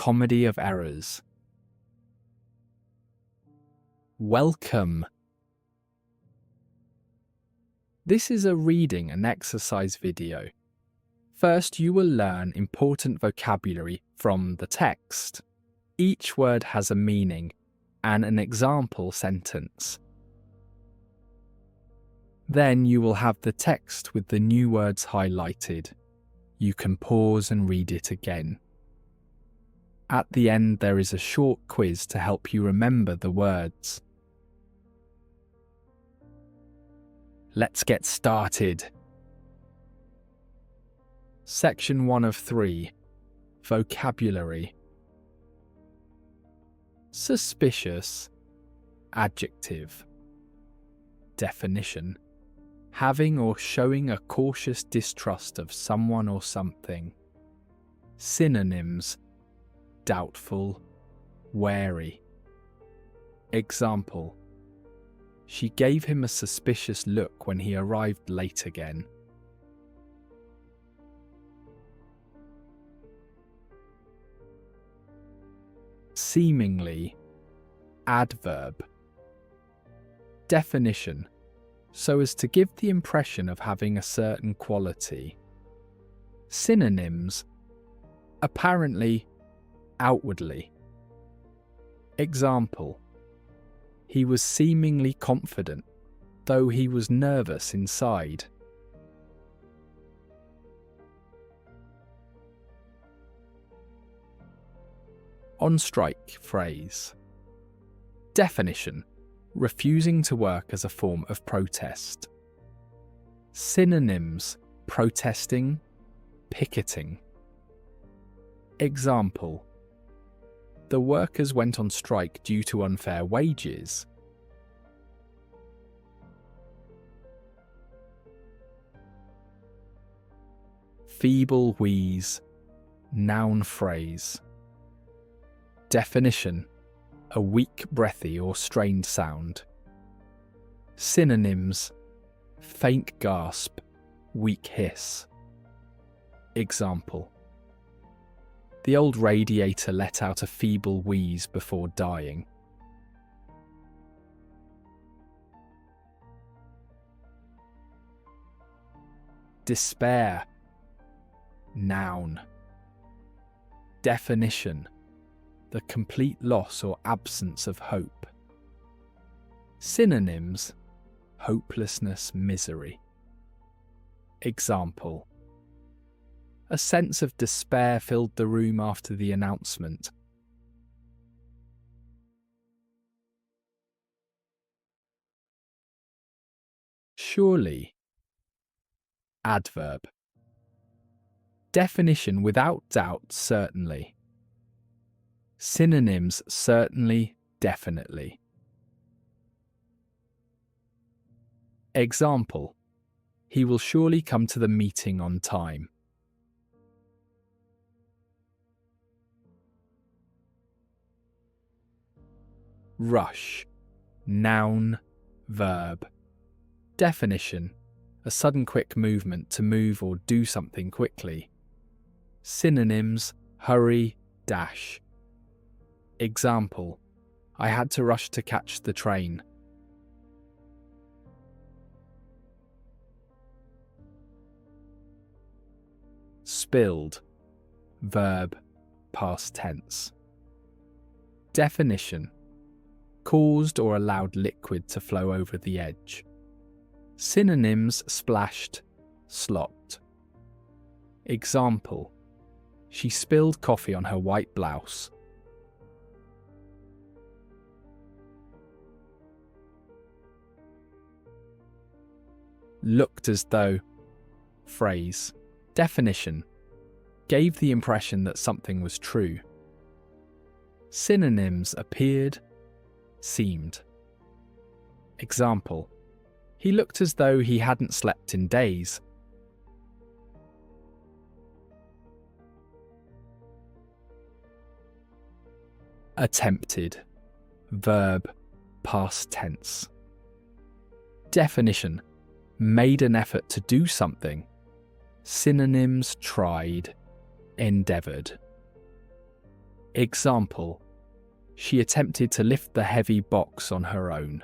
comedy of errors. Welcome. This is a reading and exercise video. First, you will learn important vocabulary from the text. Each word has a meaning and an example sentence. Then you will have the text with the new words highlighted. You can pause and read it again. At the end, there is a short quiz to help you remember the words. Let's get started. Section 1 of 3. Vocabulary. Suspicious. Adjective. Definition. Having or showing a cautious distrust of someone or something. Synonyms. Doubtful. Wary. Example. She gave him a suspicious look when he arrived late again. Seemingly. Adverb. Definition. So as to give the impression of having a certain quality. Synonyms. Apparently. Outwardly. Example. He was seemingly confident, though he was nervous inside. On strike phrase. Definition. Refusing to work as a form of protest. Synonyms. Protesting, picketing. Example. The workers went on strike due to unfair wages. Feeble wheeze. Noun phrase. Definition. A weak, breathy or strained sound. Synonyms. Faint gasp, weak hiss. Example. The old radiator let out a feeble wheeze before dying. Despair. Noun. Definition. The complete loss or absence of hope. Synonyms. Hopelessness, misery. Example. A sense of despair filled the room after the announcement. Surely. Adverb. Definition. Without doubt, certainly. Synonyms. Certainly, definitely. Example. He will surely come to the meeting on time. Rush. Noun, verb. Definition. A sudden quick movement to move or do something quickly. Synonyms. Hurry, dash. Example. I had to rush to catch the train. Spilled. Verb, past tense. Definition. Caused or allowed liquid to flow over the edge. Synonyms. Splashed, slopped. Example. She spilled coffee on her white blouse. Looked as though. Phrase. Definition. Gave the impression that something was true. Synonyms. Appeared, seemed. Example. He looked as though he hadn't slept in days. Attempted. Verb, past tense. Definition. Made an effort to do something. Synonyms. Tried, endeavoured. Example: she attempted to lift the heavy box on her own.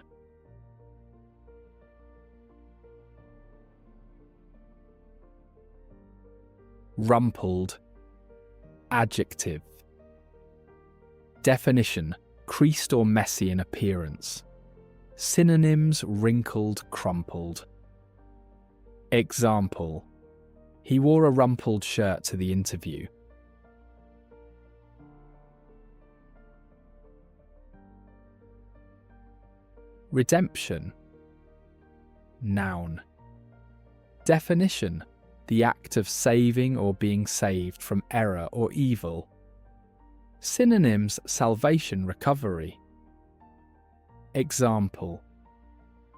Rumpled. Adjective. Definition: creased or messy in appearance. Synonyms: wrinkled, crumpled. Example: he wore a rumpled shirt to the interview. Redemption. Noun. Definition: the act of saving or being saved from error or evil. Synonyms: salvation, recovery. Example: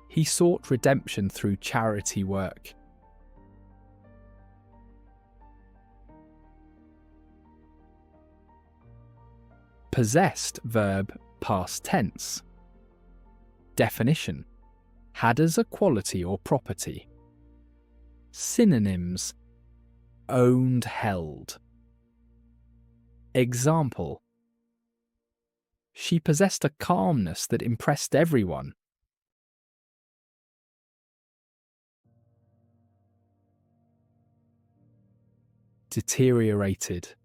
he sought redemption through charity work. Possessed verb, past tense. Definition: had as a quality or property. Synonyms: owned, held. Example: she possessed a calmness that impressed everyone. Deteriorated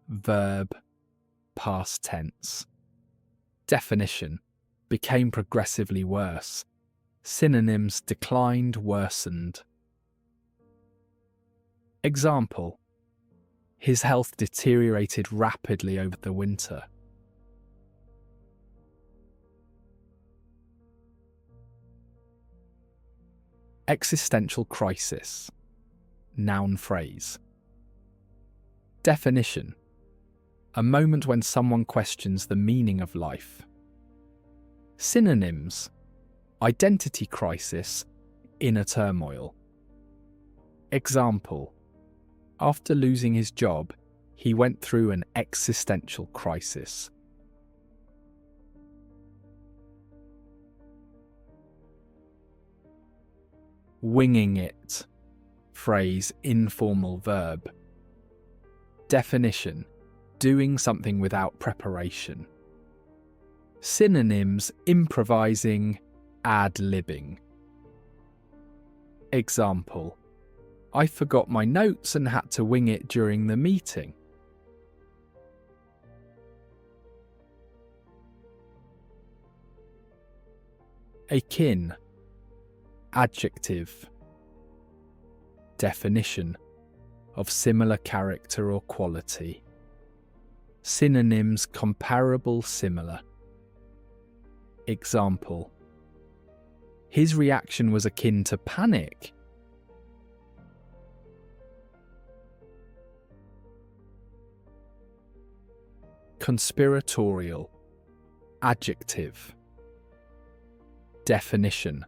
verb, past tense. Definition: became progressively worse. Synonyms: declined, worsened. Example: his health deteriorated rapidly over the winter. Existential crisis. Noun phrase. Definition: a moment when someone questions the meaning of life. Synonyms: identity crisis, inner turmoil. Example: after losing his job, he went through an existential crisis. Winging it. Phrase, informal verb. Definition: doing something without preparation. Synonyms: improvising, ad-libbing. Example: I forgot my notes and had to wing it during the meeting. Akin. Adjective. Definition: of similar character or quality. Synonyms: comparable, similar. Example: his reaction was akin to panic. Conspiratorial. Adjective. Definition: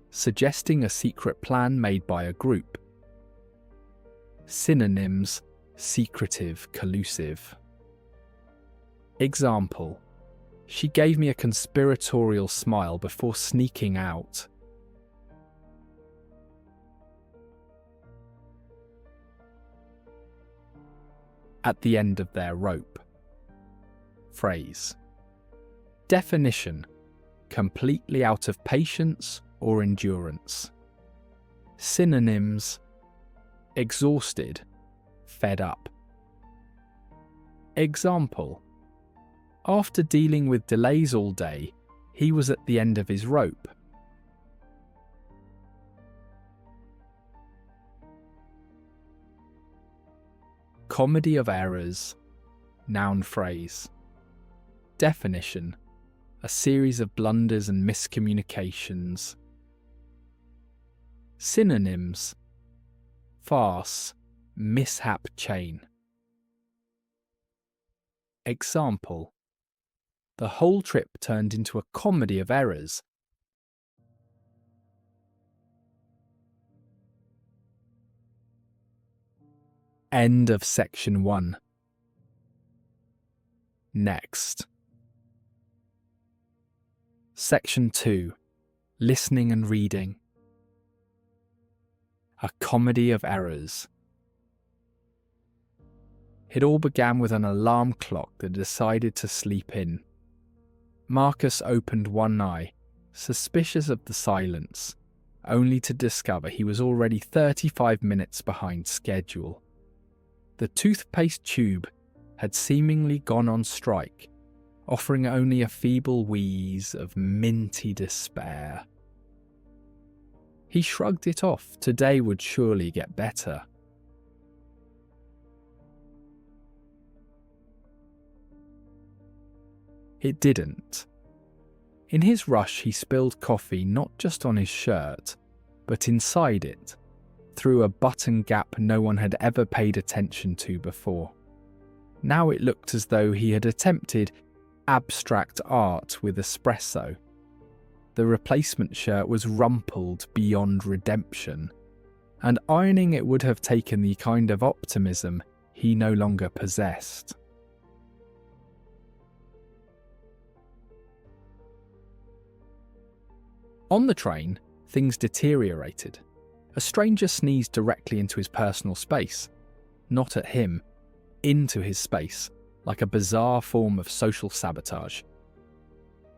suggesting a secret plan made by a group. Synonyms: secretive, collusive. Example: she gave me a conspiratorial smile before sneaking out. At the end of their rope. Phrase. Definition: completely out of patience or endurance. Synonyms: exhausted, fed up. Example: after dealing with delays all day, he was at the end of his rope. Comedy of errors. Noun phrase. Definition: a series of blunders and miscommunications. Synonyms: farce, mishap chain. Example: the whole trip turned into a comedy of errors. End of section 1. Next. Section 2. Listening and reading. A comedy of errors. It all began with an alarm clock that decided to sleep in. Marcus opened one eye, suspicious of the silence, only to discover he was already 35 minutes behind schedule. The toothpaste tube had seemingly gone on strike, offering only a feeble wheeze of minty despair. He shrugged it off. Today would surely get better. It didn't. In his rush, he spilled coffee not just on his shirt, but inside it, through a button gap no one had ever paid attention to before. Now it looked as though he had attempted abstract art with espresso. The replacement shirt was rumpled beyond redemption, and ironing it would have taken the kind of optimism he no longer possessed. On the train, things deteriorated. A stranger sneezed directly into his personal space. Not at him, into his space, like a bizarre form of social sabotage.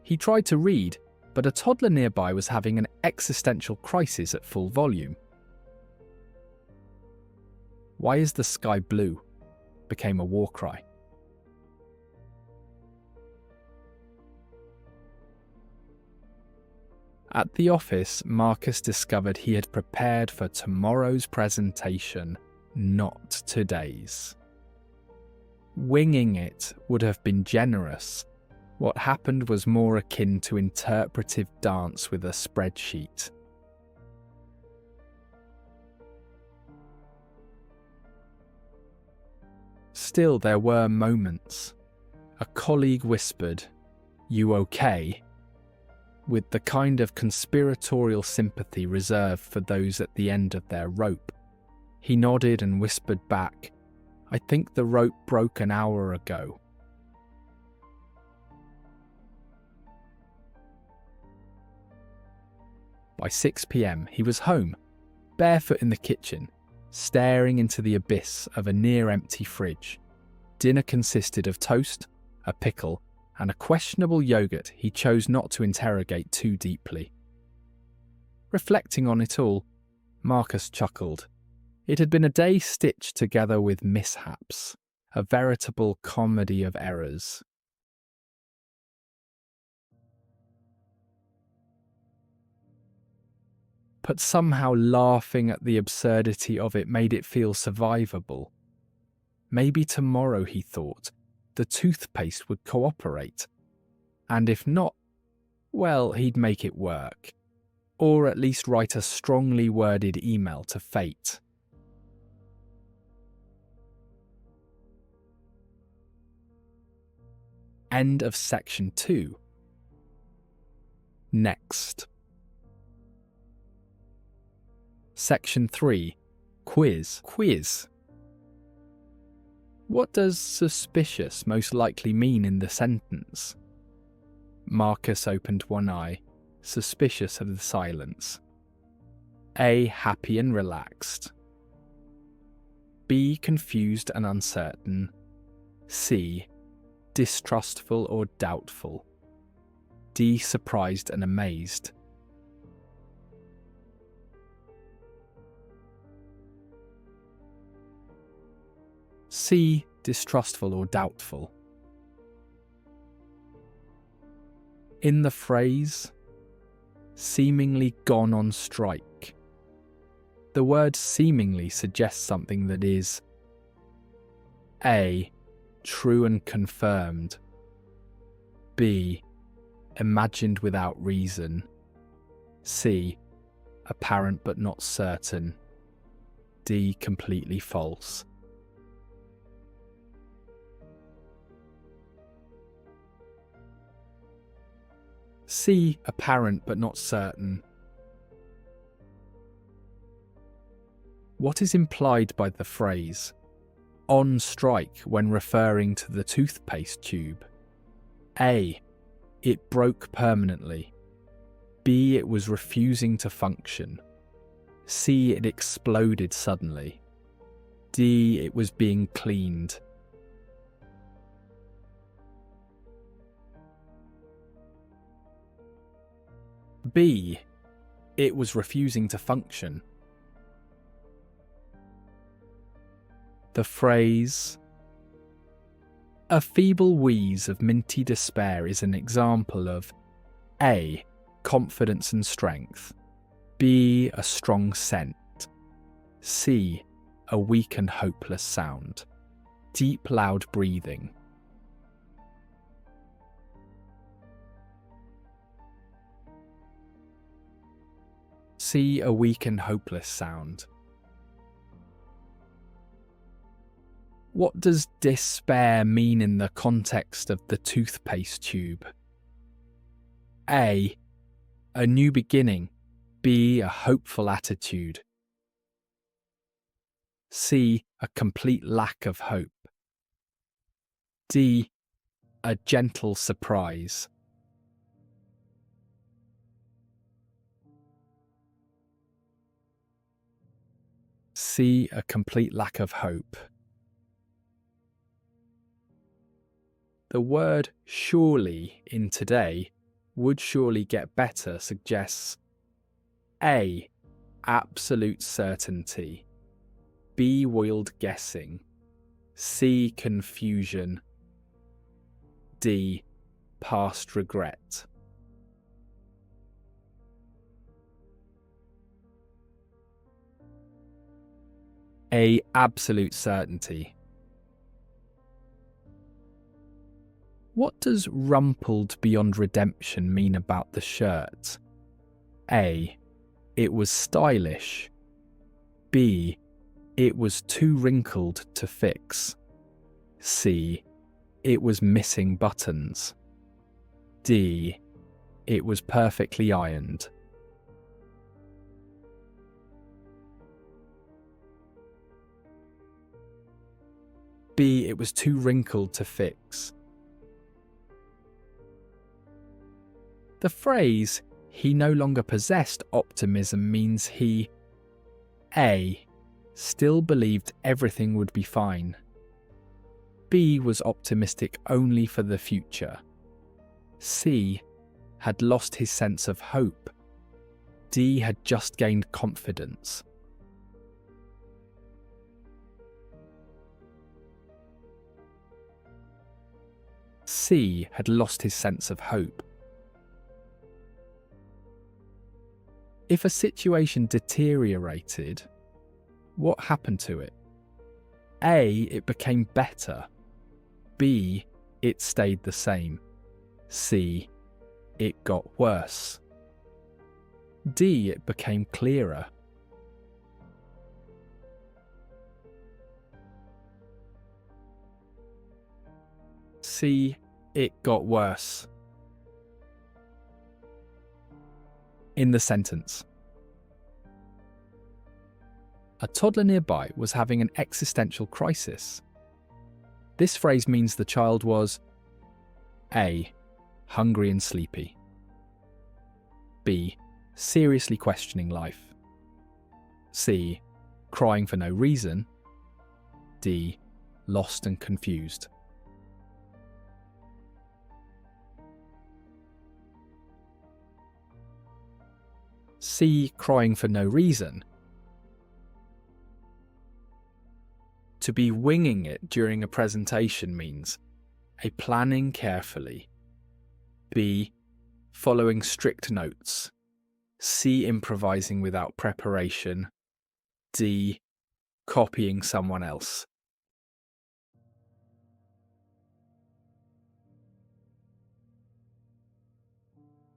He tried to read, but a toddler nearby was having an existential crisis at full volume. "Why is the sky blue?" became a war cry. At the office, Marcus discovered he had prepared for tomorrow's presentation, not today's. Winging it would have been generous. What happened was more akin to interpretive dance with a spreadsheet. Still, there were moments. A colleague whispered, "You okay?" with the kind of conspiratorial sympathy reserved for those at the end of their rope. He nodded and whispered back, "I think the rope broke an hour ago." By 6 p.m, he was home, barefoot in the kitchen, staring into the abyss of a near-empty fridge. Dinner consisted of toast, a pickle, and a questionable yogurt he chose not to interrogate too deeply. Reflecting on it all, Marcus chuckled. It had been a day stitched together with mishaps, a veritable comedy of errors. But somehow laughing at the absurdity of it made it feel survivable. Maybe tomorrow, he thought, the toothpaste would cooperate. And if not, well, he'd make it work. Or at least write a strongly worded email to fate. End of section 2. Next. Section 3. Quiz. What does suspicious most likely mean in the sentence? Marcus opened one eye, suspicious of the silence. A. Happy and relaxed. B. Confused and uncertain. C. Distrustful or doubtful. D. Surprised and amazed. C. Distrustful or doubtful. In the phrase, seemingly gone on strike, the word seemingly suggests something that is A. True and confirmed. B. Imagined without reason. C. Apparent but not certain. D. Completely false. C. Apparent but not certain. What is implied by the phrase on strike when referring to the toothpaste tube? A. It broke permanently. B. It was refusing to function. C. It exploded suddenly. D. It was being cleaned. B. It was refusing to function. The phrase, "A feeble wheeze of minty despair" is an example of A. Confidence and strength, B. A strong scent, C. A weak and hopeless sound, deep loud breathing. C. A weak and hopeless sound. What does despair mean in the context of the toothpaste tube? A. A new beginning. B. A hopeful attitude. C. A complete lack of hope. D. A gentle surprise. C. A complete lack of hope. The word surely in today, would surely get better, suggests A. Absolute certainty, B. Wild guessing, C. Confusion, D. Past regret. A. Absolute certainty. What does rumpled beyond redemption mean about the shirt? A. It was stylish. B. It was too wrinkled to fix. C. It was missing buttons. D. It was perfectly ironed. B. It was too wrinkled to fix. The phrase, "he no longer possessed optimism," means he A. Still believed everything would be fine. B. Was optimistic only for the future. C. Had lost his sense of hope. D. Had just gained confidence. C. Had lost his sense of hope. If a situation deteriorated, what happened to it? A. It became better. B. It stayed the same. C. It got worse. D. It became clearer. C. It got worse. In the sentence, a toddler nearby was having an existential crisis. This phrase means the child was A. Hungry and sleepy. B. Seriously questioning life. C. Crying for no reason. D. Lost and confused. C. Crying for no reason. To be winging it during a presentation means A. Planning carefully. B. Following strict notes. C. Improvising without preparation. D. Copying someone else.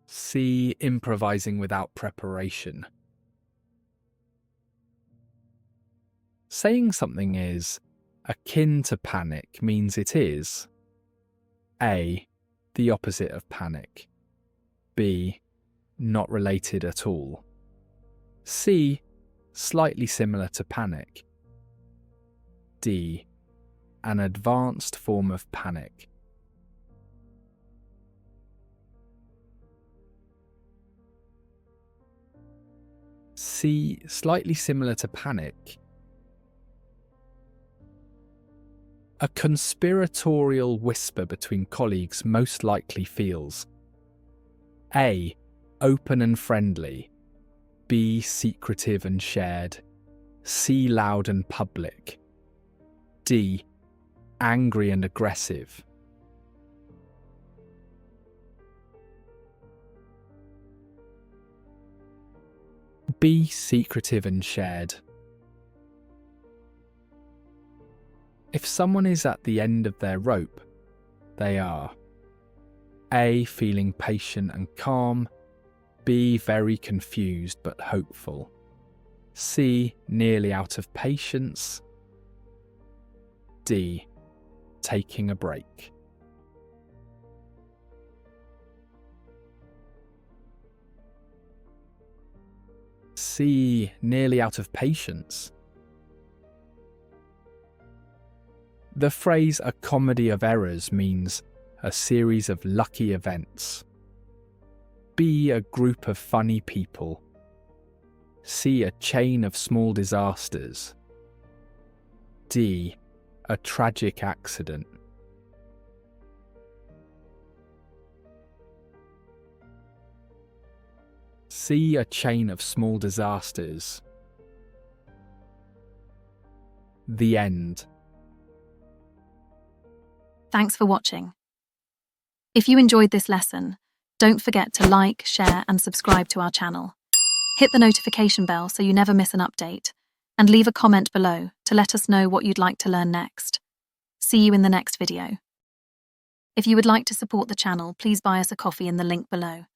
C. Improvising without preparation. Saying something is akin to panic means it is A. The opposite of panic. B. Not related at all. C. Slightly similar to panic. D. An advanced form of panic. C. Slightly similar to panic. A conspiratorial whisper between colleagues most likely feels A. open and friendly. B, secretive and shared. C, loud and public. D, angry and aggressive. B, secretive and shared. If someone is at the end of their rope, they are A, feeling patient and calm. B, very confused but hopeful. C, nearly out of patience. D, taking a break. C, nearly out of patience. The phrase "a comedy of errors" means a series of lucky events. B, a group of funny people. C, a chain of small disasters. D, a tragic accident. C, a chain of small disasters. The end. Thanks for watching. If you enjoyed this lesson, don't forget to like, share, and subscribe to our channel. Hit the notification bell so you never miss an update, and leave a comment below to let us know what you'd like to learn next. See you in the next video. If you would like to support the channel, please buy us a coffee in the link below.